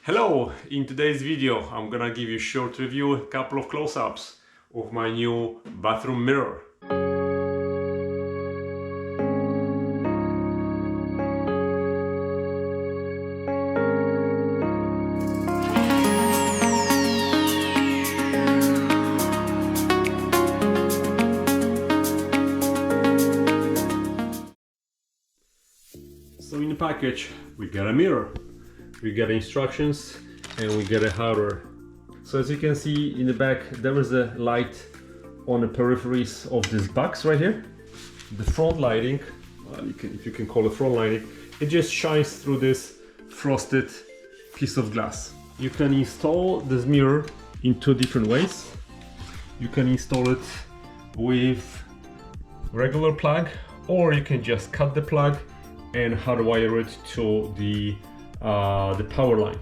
Hello! In today's video I'm gonna give you a short review, a couple of close-ups of my new bathroom mirror. So in the package we got a mirror, we get instructions, and we get a hardware. So as you can see in the back, there is a light on the peripheries of this box right here. The front lighting, if you can call it front lighting, it just shines through this frosted piece of glass. You can install this mirror in two different ways. You can install it with regular plug, or you can just cut the plug and hardwire it to the power line.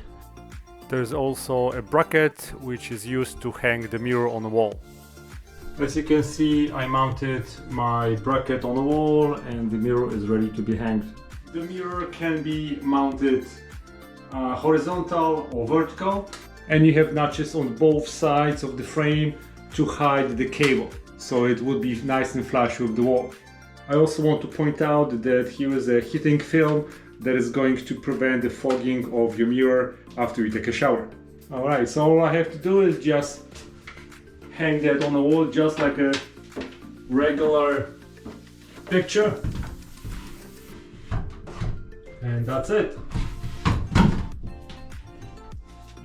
There's also a bracket which is used to hang the mirror on the wall. As you can see, I mounted my bracket on the wall and the mirror is ready to be hanged. The mirror can be mounted horizontal or vertical, and you have notches on both sides of the frame to hide the cable, so it would be nice and flush with the wall. I also want to point out that here is a heating film that is going to prevent the fogging of your mirror after you take a shower. Alright, so all I have to do is just hang that on the wall just like a regular picture. And that's it.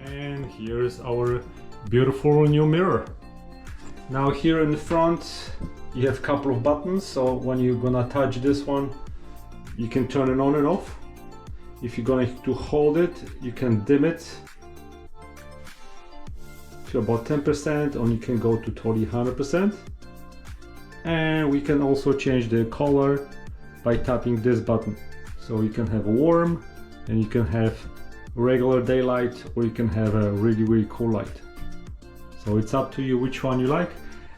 And here's our beautiful new mirror. Now here in the front you have a couple of buttons, so when you're gonna touch this one you can turn it on and off. If you're going to hold it, you can dim it to about 10%, or you can go to totally 100%. And we can also change the color by tapping this button. So you can have a warm, and you can have regular daylight, or you can have a really cool light. So it's up to you which one you like.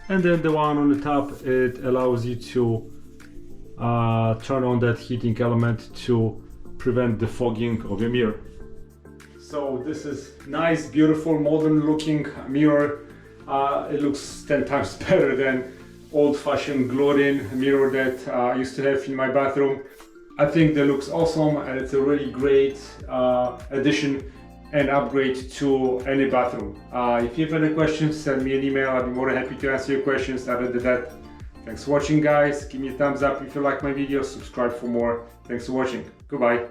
And then the one on the top, it allows you to turn on that heating element to prevent the fogging of your mirror. So this is nice, beautiful, modern looking mirror. It looks 10 times better than old-fashioned glued-in mirror that I used to have in my bathroom. I think that looks awesome, and it's a really great addition and upgrade to any bathroom. If you have any questions, send me an email. I'll be more than happy to answer your questions. Other than that, thanks for watching, guys. Give me a thumbs up if you like my video. Subscribe for more. Thanks for watching. Goodbye.